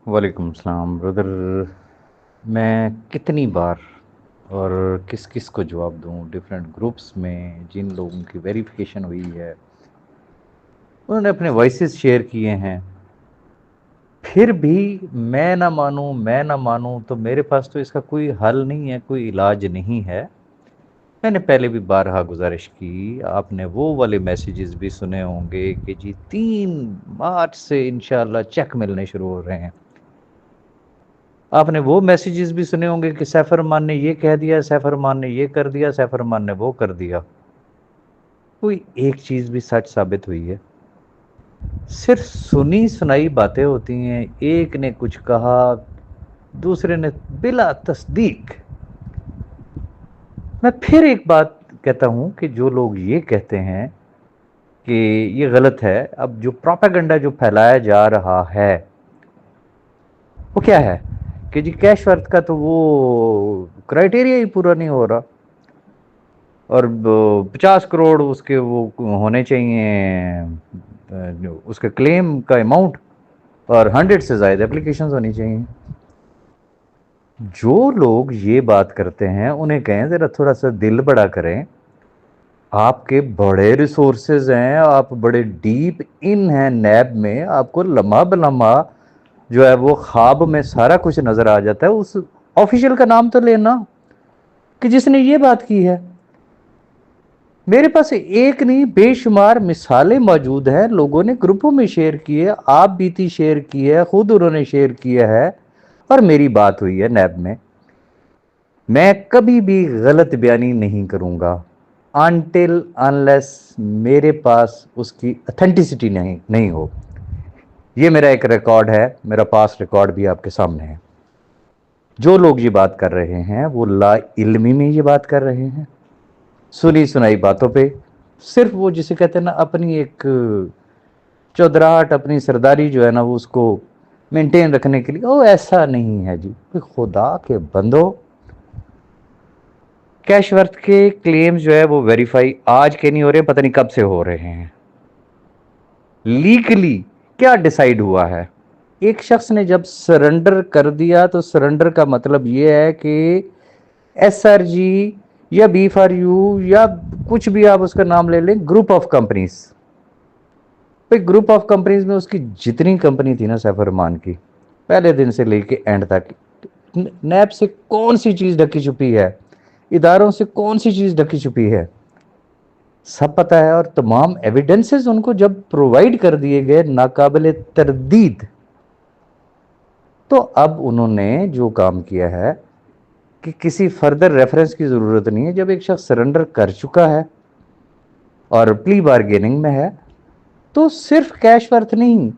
وعلیکم السلام بردر. میں کتنی بار اور کس کس کو جواب دوں؟ ڈفرینٹ گروپس میں جن لوگوں کی ویریفیکیشن ہوئی ہے انہوں نے اپنے وائسز شیئر کیے ہیں، پھر بھی میں نہ مانوں تو میرے پاس تو اس کا کوئی حل نہیں ہے، کوئی علاج نہیں ہے. میں نے پہلے بھی بارہا گزارش کی، آپ نے وہ والے میسیجز بھی سنے ہوں گے کہ جی 3 مارچ سے انشاءاللہ چیک ملنے شروع ہو رہے ہیں. آپ نے وہ میسیجز بھی سنے ہوں گے کہ سیف الرحمان نے یہ کہہ دیا، سیف الرحمان نے یہ کر دیا، سیف الرحمان نے وہ کر دیا. کوئی ایک چیز بھی سچ ثابت ہوئی ہے؟ صرف سنی سنائی باتیں ہوتی ہیں، ایک نے کچھ کہا دوسرے نے بلا تصدیق. میں پھر ایک بات کہتا ہوں کہ جو لوگ یہ کہتے ہیں کہ یہ غلط ہے، اب جو پروپیگنڈا جو پھیلایا جا رہا ہے وہ کیا ہے کہ جی کیش ورتھ کا تو وہ کرائٹیریا ہی پورا نہیں ہو رہا، اور 50 کروڑ اس کے وہ ہونے چاہیے، اس کے کلیم کا اماؤنٹ، اور 100 سے زائد اپلیکیشنز ہونی چاہیے. جو لوگ یہ بات کرتے ہیں انہیں کہیں ذرا تھوڑا سا دل بڑا کریں. آپ کے بڑے ریسورسز ہیں، آپ بڑے ڈیپ ان ہیں نیب میں، آپ کو لمحہ بلمحہ جو ہے وہ خواب میں سارا کچھ نظر آ جاتا ہے. اس آفیشیل کا نام تو لینا کہ جس نے یہ بات کی ہے. میرے پاس ایک نہیں بے شمار مثالیں موجود ہیں، لوگوں نے گروپوں میں شیئر کی ہے، آپ بیتی شیئر کی ہے، خود انہوں نے شیئر کیا ہے، اور میری بات ہوئی ہے نیب میں. میں کبھی بھی غلط بیانی نہیں کروں گا until unless میرے پاس اس کی اتھینٹسٹی نہیں ہو. یہ میرا ایک ریکارڈ ہے، میرا پاس ریکارڈ بھی آپ کے سامنے ہے. جو لوگ یہ بات کر رہے ہیں وہ لا علمی میں یہ بات کر رہے ہیں، سنی سنائی باتوں پہ، صرف وہ جسے کہتے ہیں نا اپنی ایک چودراہٹ، اپنی سرداری جو ہے نا وہ اس کو مینٹین رکھنے کے لیے. وہ ایسا نہیں ہے جی. خدا کے بندو، کیش ورتھ کے کلیمز جو ہے وہ ویریفائی آج کے نہیں ہو رہے، پتہ نہیں کب سے ہو رہے ہیں. لیگلی کیا ڈیسائیڈ ہوا ہے؟ ایک شخص نے جب سرنڈر کر دیا تو سرنڈر کا مطلب یہ ہے کہ ایس آر جی یا بی فار یو یا کچھ بھی آپ اس کا نام لے لیں، group of companies. Group of companies میں اس کی جتنی کمپنی تھی نا سیف الرحمان کی، پہلے دن سے لے کے اینڈ تک، نیب سے کون سی چیز ڈھکی چھپی ہے، اداروں سے کون سی چیز ڈھکی چھپی ہے، سب پتا ہے. اور تمام ایویڈنسز ان کو جب پرووائیڈ کر دیے گئے ناقابل تردید، تو اب انہوں نے جو کام کیا ہے کہ کسی فردر ریفرنس کی ضرورت نہیں ہے. جب ایک شخص سرنڈر کر چکا ہے اور پلی بارگیننگ میں ہے تو صرف کیش ورتھ نہیں،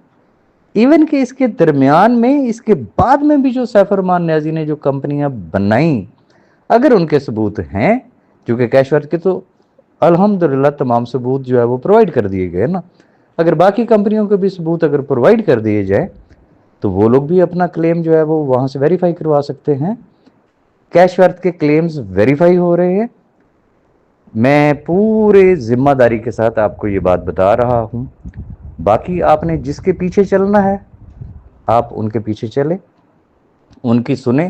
ایون کہ اس کے درمیان میں اس کے بعد میں بھی جو سیف الرحمان نیازی نے جو کمپنیاں بنائیں، اگر ان کے ثبوت ہیں، کیونکہ کیش ورتھ کے تو الحمدللہ تمام ثبوت جو ہے وہ پرووائڈ کر دیے گئے نا، اگر باقی کمپنیوں کے بھی ثبوت اگر پرووائڈ کر دیے جائیں تو وہ لوگ بھی اپنا کلیم جو ہے وہ وہاں سے ویریفائی کروا سکتے ہیں. کیش ورتھ کے کلیمز ویریفائی ہو رہے ہیں. میں پورے ذمہ داری کے ساتھ آپ کو یہ بات بتا رہا ہوں. باقی آپ نے جس کے پیچھے چلنا ہے آپ ان کے پیچھے چلیں، ان کی سنیں.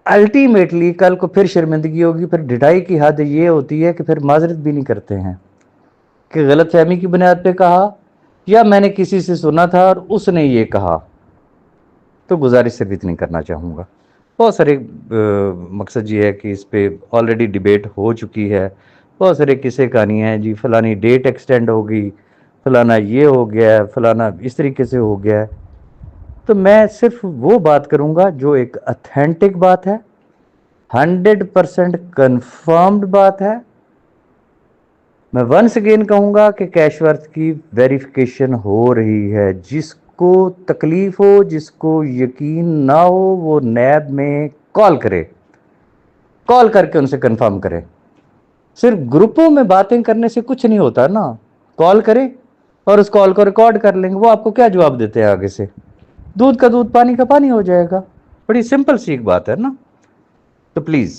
الٹیمیٹلی کل کو پھر شرمندگی ہوگی. پھر ڈھٹائی کی حد یہ ہوتی ہے کہ پھر معذرت بھی نہیں کرتے ہیں کہ غلط فہمی کی بنیاد پہ کہا، یا میں نے کسی سے سنا تھا اور اس نے یہ کہا. تو گزارش صرف اتنی کرنا چاہوں گا. بہت سارے مقصد یہ ہے کہ اس پہ آلریڈی ڈیبیٹ ہو چکی ہے، بہت سارے قصے کہانی ہیں جی فلانی ڈیٹ ایکسٹینڈ ہوگی، فلانا یہ ہو گیا ہے، فلانا اس طریقے سے ہو گیا ہے. تو میں صرف وہ بات کروں گا جو ایک اتھینٹک بات ہے، 100% کنفرمڈ بات ہے. میں ونس اگین کہوں گا کہ کیش ورتھ کی ویریفیکیشن ہو رہی ہے. جس کو تکلیف ہو، جس کو یقین نہ ہو، وہ نیب میں کال کرے، کال کر کے ان سے کنفرم کرے. صرف گروپوں میں باتیں کرنے سے کچھ نہیں ہوتا نا. کال کریں اور اس کال کو ریکارڈ کر لیں گے. وہ آپ کو کیا جواب دیتے ہیں آگے سے؟ دودھ کا دودھ پانی کا پانی ہو جائے گا. بڑی سمپل سی ایک بات ہے نا. تو پلیز